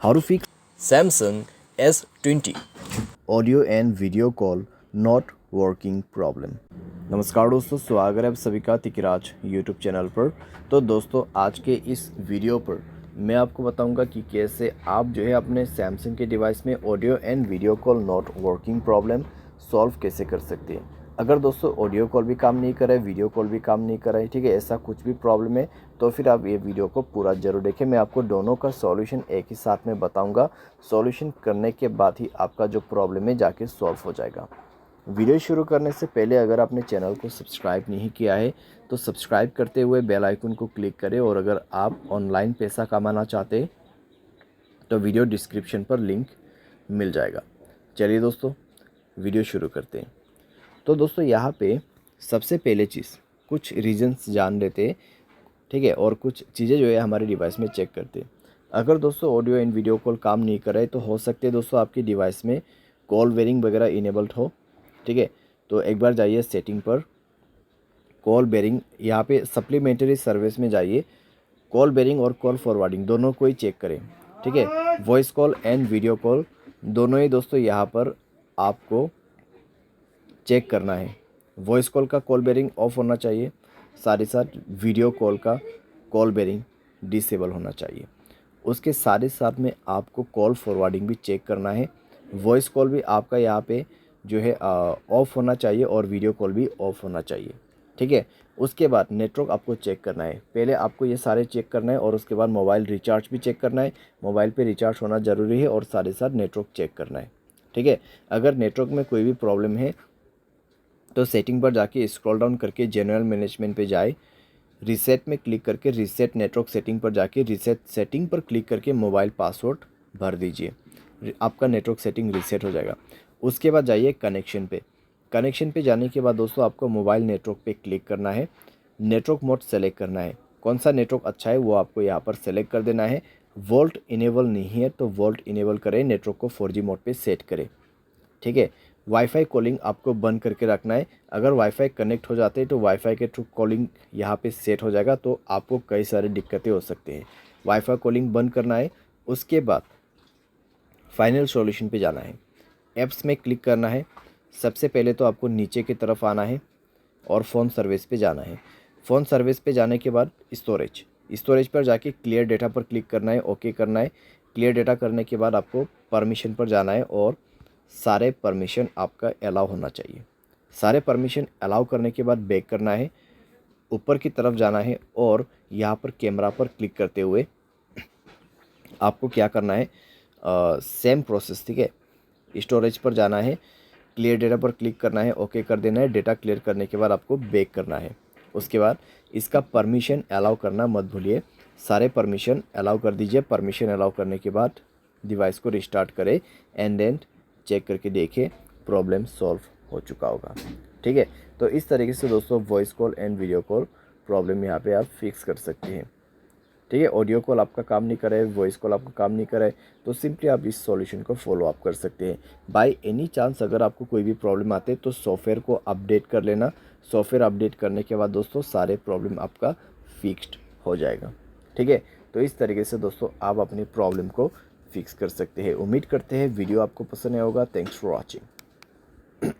How to fix Samsung S20 audio and video call not working problem। नमस्कार दोस्तों, स्वागत है आप सभी का तिकराज यूट्यूब चैनल पर। तो दोस्तों, आज के इस वीडियो पर मैं आपको बताऊंगा कि कैसे आप जो है अपने सैमसंग के डिवाइस में audio and video call not working problem solve कैसे कर सकते हैं। अगर दोस्तों ऑडियो कॉल भी काम नहीं कर रहा है, वीडियो कॉल भी काम नहीं कर रहा है, ठीक है, ऐसा कुछ भी प्रॉब्लम है तो फिर आप ये वीडियो को पूरा ज़रूर देखें। मैं आपको दोनों का सॉल्यूशन एक ही साथ में बताऊंगा। सॉल्यूशन करने के बाद ही आपका जो प्रॉब्लम है जाके सॉल्व हो जाएगा। वीडियो शुरू करने से पहले अगर आपने चैनल को सब्सक्राइब नहीं किया है तो सब्सक्राइब करते हुए बेल आइकन को क्लिक करें, और अगर आप ऑनलाइन पैसा कमाना चाहते हैं तो वीडियो डिस्क्रिप्शन पर लिंक मिल जाएगा। चलिए दोस्तों, वीडियो शुरू करते हैं। तो दोस्तों, यहाँ पे सबसे पहले चीज़ कुछ रीजंस जान लेते हैं, ठीक है, और कुछ चीज़ें जो है हमारे डिवाइस में चेक करते हैं। अगर दोस्तों ऑडियो एंड वीडियो कॉल काम नहीं कर रहे तो हो सकते हैं दोस्तों आपकी डिवाइस में कॉल बेरिंग वगैरह इनेबल्ड हो, ठीक है। तो एक बार जाइए सेटिंग पर, कॉल बेरिंग, यहाँ पे सप्लीमेंट्री सर्विस में जाइए, कॉल बेरिंग और कॉल फॉरवर्डिंग दोनों को ही चेक करें, ठीक है। Voice call and video call दोनों ही दोस्तों यहाँ पर आपको चेक करना है। वॉइस कॉल का कॉल बेरिंग ऑफ होना चाहिए, साथ ही साथ वीडियो कॉल का कॉल बेरिंग डिसेबल होना चाहिए। उसके साथ ही साथ में आपको कॉल फॉरवर्डिंग भी चेक करना है। वॉइस कॉल भी आपका यहाँ पे जो है ऑफ होना चाहिए और वीडियो कॉल भी ऑफ होना चाहिए, ठीक है। उसके बाद नेटवर्क आपको चेक करना है। पहले आपको ये सारे चेक करना है और उसके बाद मोबाइल रिचार्ज भी चेक करना है। मोबाइल पे रिचार्ज होना ज़रूरी है और साथ ही साथ नेटवर्क चेक करना है, ठीक है। अगर नेटवर्क में कोई भी प्रॉब्लम है तो सेटिंग पर जाके स्क्रॉल डाउन करके जनरल मैनेजमेंट पे जाए, रीसेट में क्लिक करके रीसेट नेटवर्क सेटिंग पर जाके रीसेट सेटिंग पर क्लिक करके मोबाइल पासवर्ड भर दीजिए, आपका नेटवर्क सेटिंग रीसेट हो जाएगा। उसके बाद जाइए कनेक्शन पे। कनेक्शन पे जाने के बाद दोस्तों आपको मोबाइल नेटवर्क पे क्लिक करना है, नेटवर्क मोड सेलेक्ट करना है। कौन सा नेटवर्क अच्छा है वो आपको यहाँ पर सेलेक्ट कर देना है। वोल्ट इनेबल नहीं है तो वोल्ट इनेबल करें, नेटवर्क को 4G मोड पे सेट करें, ठीक है। वाईफाई कॉलिंग आपको बंद करके रखना है। अगर वाईफाई कनेक्ट हो जाते हैं तो वाईफाई के थ्रू कॉलिंग यहाँ पे सेट हो जाएगा, तो आपको कई सारी दिक्कतें हो सकती हैं। वाईफाई कॉलिंग बंद करना है। उसके बाद फाइनल सॉल्यूशन पे जाना है, ऐप्स में क्लिक करना है। सबसे पहले तो आपको नीचे की तरफ आना है और फ़ोन सर्विस पे जाना है। फ़ोन सर्विस पे जाने के बाद स्टोरेज पर जाके क्लियर डेटा पर क्लिक करना है, ओके करना है। क्लियर डेटा करने के बाद आपको परमिशन पर जाना है और सारे परमिशन आपका अलाउ होना चाहिए। सारे परमिशन अलाउ करने के बाद बैक करना है, ऊपर की तरफ जाना है और यहाँ पर कैमरा पर क्लिक करते हुए आपको क्या करना है, सेम प्रोसेस, ठीक है। स्टोरेज पर जाना है, क्लियर डेटा पर क्लिक करना है, ओके कर देना है। डेटा क्लियर करने के बाद आपको बैक करना है। उसके बाद इसका परमिशन अलाउ करना मत भूलिए, सारे परमिशन अलाउ कर दीजिए। परमिशन अलाउ करने के बाद डिवाइस को रिस्टार्ट करें एंड देन चेक करके देखें, प्रॉब्लम सॉल्व हो चुका होगा, ठीक है। तो इस तरीके से दोस्तों voice call and video call problem यहाँ पे आप फिक्स कर सकते हैं, ठीक है। ऑडियो कॉल आपका काम नहीं कर रहा है, वॉइस कॉल आपका काम नहीं कर रहा है, तो सिंपली आप इस सॉल्यूशन को फॉलो अप कर सकते हैं। बाय एनी चांस अगर आपको कोई भी प्रॉब्लम आते तो सॉफ्टवेयर को अपडेट कर लेना। सॉफ्टवेयर अपडेट करने के बाद दोस्तों सारे प्रॉब्लम आपका फिक्स्ड हो जाएगा, ठीक है। तो इस तरीके से दोस्तों आप अपनी प्रॉब्लम को फिक्स कर सकते हैं। उम्मीद करते हैं वीडियो आपको पसंद आया होगा। Thanks for watching.